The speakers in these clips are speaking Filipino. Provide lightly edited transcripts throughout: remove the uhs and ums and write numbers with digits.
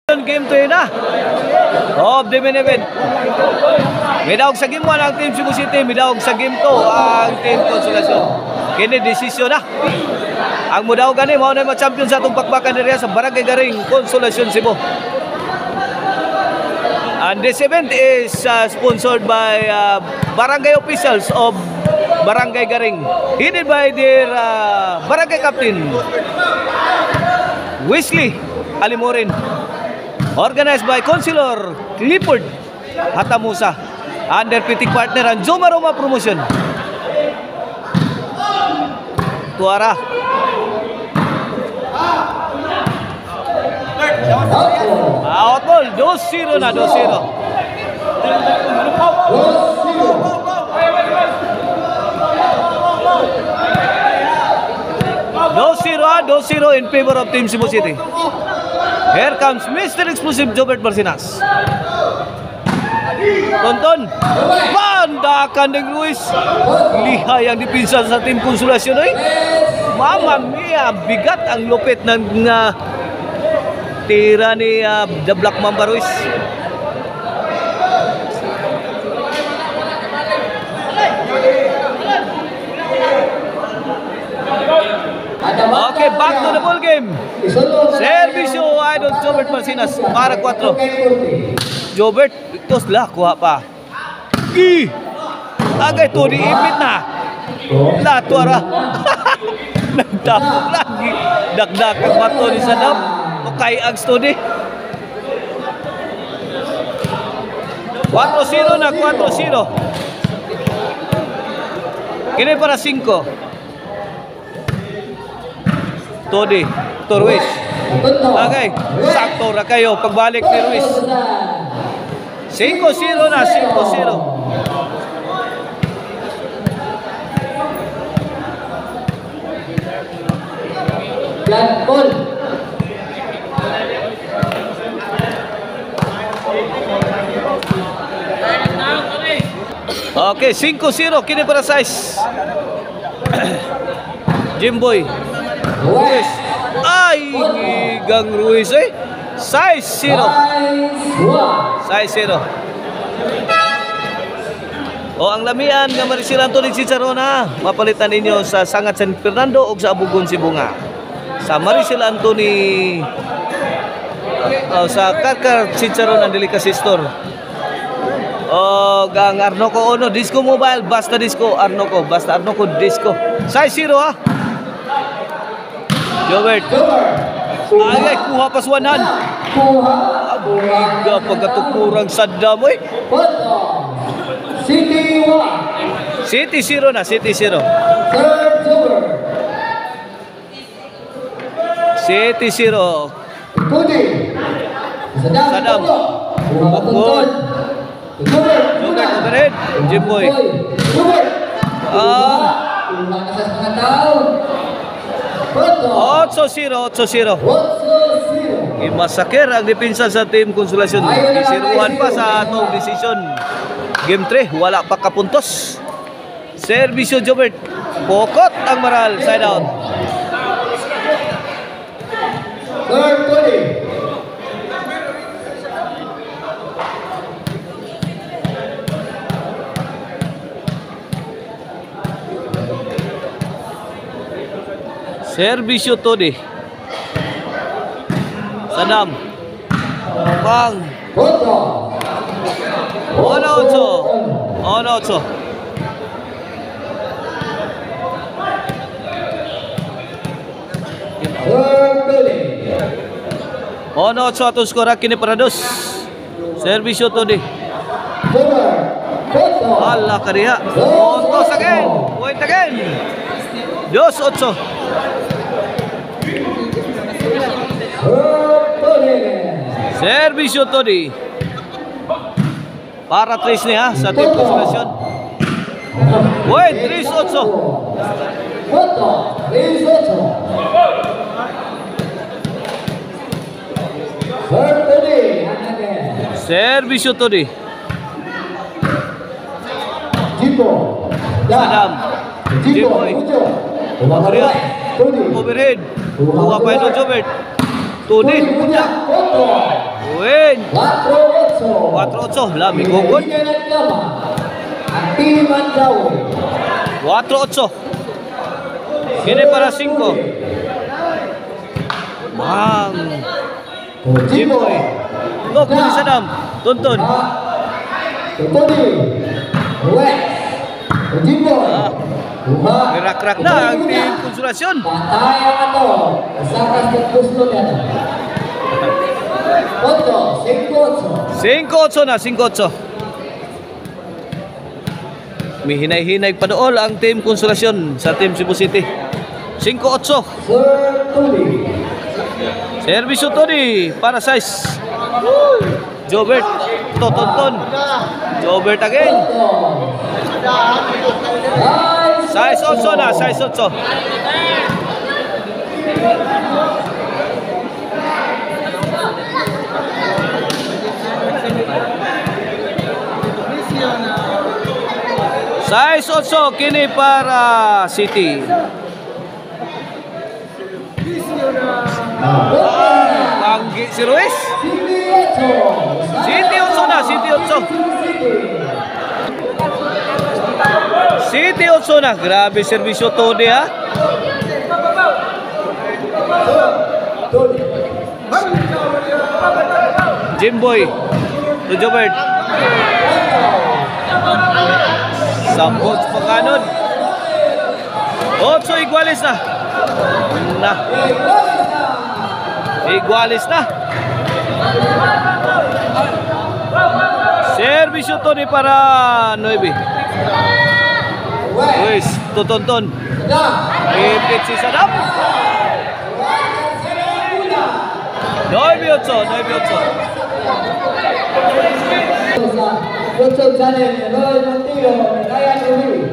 Game 2 na of the main event. Midawag sa game 1 ang Team Cebu City, midawag sa game 2 ang Team Consolacion. Kini desisyon na. Ang mudawag gani mao na ma-champion sa atong bakbakan diri sa Barangay Garing, Consolacion, Cebu. And this event is sponsored by barangay officials of Barangay Garing, headed by their barangay captain Wesley Alimorin. Organized by Councilor Clifford Hatamusa. Under pitting partner ang Joma Roma Promotion. Tuara. Out ball. 2-0 na. 2-0. 2-0 in favor of Team Cebu City. Here comes Mr. Explosive Jobert Barcinas. Tonton. Bandakan ng Luis. Lihay ang dipinsa sa Team Consolacion. Mama mia, bigat ang lupit ng tira ni The Black Mamba Ruiz. Okay, back to the ball game. Servisyo Idol Jobert Barcinas para 4. Jobert, itos lah, kuha pa. Agay to, diipit na. Tuara. Nagdakog lagi. Dagdakog mato ni Sadam. Okay, ags to di. 4-0 na, 4-0. Kini para 5. Todi, Ruiz. Okay, sakto na kayo pagbalik ni Ruiz. 5-0 na, 5-0. Flat ball. Okay, 5-0 kini para size. Jimboy. Ruiz. Ay, Gang Ruiz 6-0. 6-0. O ang lamian nga marisilan to ni Chicharona, mapalitan ninyo sa Sangat San Fernando o sa Abugon, Sibunga. Sa Maricel Anthony sa Karkar Chicharona Delicacy Store. O gang Arnoco Ono Disco Mobile, basta Disco Arnoco, basta Arnoco Disco. 6-0 ha. Jobert. Ay, kuha pasuanan. Abiga pagkatukurang sadam eh. City 0 na, City 0. City 0. Sadam. Bakbon. Jobert overhead. Jimboy. 8-0. Imasakir ang depensa sa Team Consolacion. Isiruan pa sa atong decision. Game 3, wala pa kapuntos. Servisyo Jobert. Pokot ang maral. Side out. Servisyo Todi. Sadam. Bang. 1-8. Atau skor kini para 2. Servisyo Todi. Allah kariya. Ontos again. Point again. 2-8. Servisyo Todi. Para 3 niya sa Team Consolacion. Wait, 3-8. Servisyo Todi. Sadam. Jimboy. Overhead. Kuha pa ito Jobert. Todi. 4-8. 4-8. Lami gugod. Kaibigan at Gama. Ang Team Mandawi. 4-8. Kini para 5. Bang. Jimboy. Go, Puli Sadam. Tuntun. Tutuli. West. Jimboy. Gerak-gerak na ang Team Konsolasyon. Patay ang ato. Sakas ng gusto niya. Punto. 5-8. 5-8 na, 5-8. May hinay-hinay pa doon ang Team Konsolasyon sa Team Cebu City. 5-8. Sir Tuli. Servisyo to ni para size. Jobert. Totonton. Jobert again. Size 8 na, size 8. Size 8 kini para City. Banggi si Ruiz. City 8 na, City 8. City 8 na. Grabe servisyo to di ha. Jimboy. To Jobert. Sambot pangkanon. 8 iguales na. Iguales na. Servisyo to ni para 9. Luis, tutonton. Ipit si Sadam. 9-8,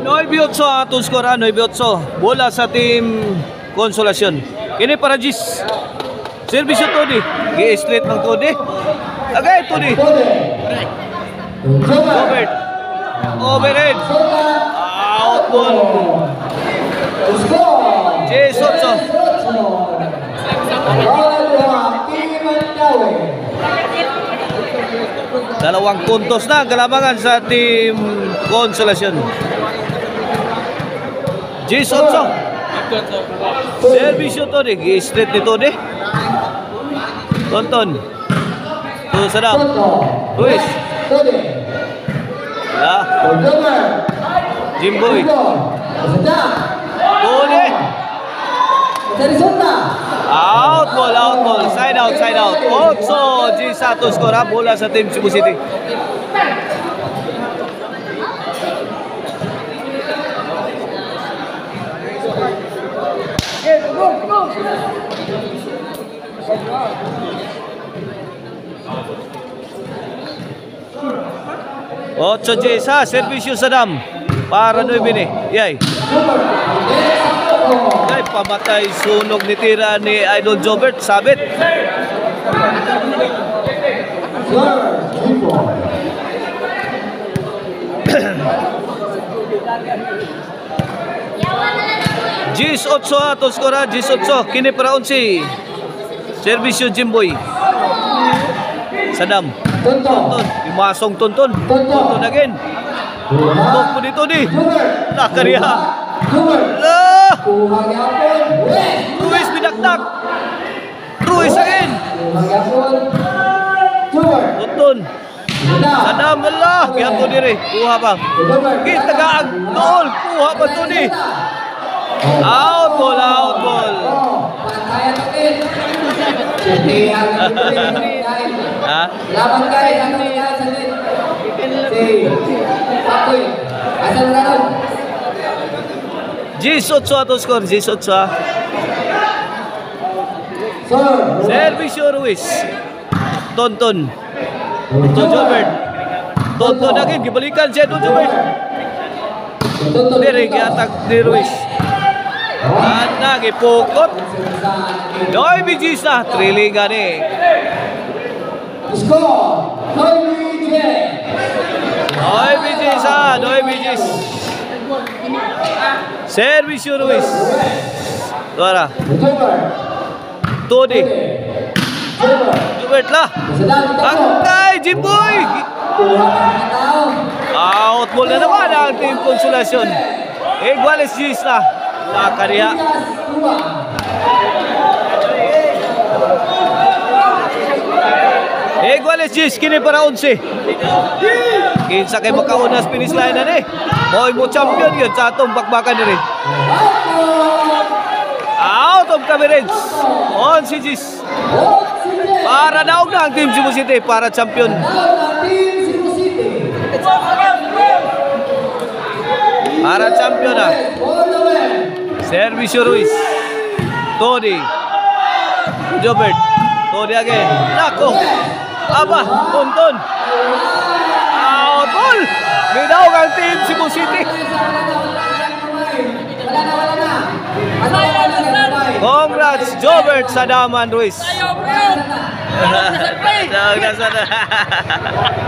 9-8 atong skor, 9-8. Bola sa Team Konsolasyon. Kini para Gis. Servisyo to ni. Gi-straight ng to ni. Agay to ni. Robert. Overhead. Out ball. J8. Dalawang puntos na galamangan sa Team Konsolasyon. J8. Servisyo to ni. Gi-straight ni to ni. Tonton. To Sadam. Luis. Ya. Jimboy. Tony. Out ball. Side out. 8 G1 skor bola sa Team Cebu City. Ocho J1, servisyo Sadam para 9 ni. Yay. Ay, pamatay sunog ni tira ni Idol Jobert, sabit. G8 ato skora, G8 kini para 11. Servisyo Jimboy. Sadam. Tonton, imasong Tonton again. Tonton po dito ni. Nakariya. Lah. Ruiz binaknak. Ruiz again. Tonton. Sadam Allah. Gihan to diri. Kuha pa. Tagaag dool. Kuha pa to ni. Out ball. Ha? Laban guys, ano nangyari sa net? Si Papoy, asan na ron? G8 ato skor, G8 Sir, servisyo Ruiz. Tonton. Jobert. Tonton again, gibalikan siya Don Jobert. Diri giatag ni Ruiz. Ana gipukot. Noy bigis na, trilingan ni. score, Noy bigis. Servisyo Ruiz. Tuara. Todi. Jobert lah. Angka Jimboy! Kuha pa ng tao. Out ball na naman ang Team Consolacion. Iguales Gis na. Nakariya. Elias, kuha. Iguales Gis, kini para 11. Kinsa kay makaunas finish line na ni. Boy mo champion yun sa atong bakbakan ni rin. Out of coverage. On si Gis. Para daog na ang Team Cebu City para champion. Para champion na. Servisyo Ruiz. Tony. Jobert. Tony again. Nako. Aba. Tonton. Out ball. Bidaog ang Team Cebu City. Congrats Jobert sa Daman Ruiz. Ayaw, bro! Ayaw, nasa play! Nasa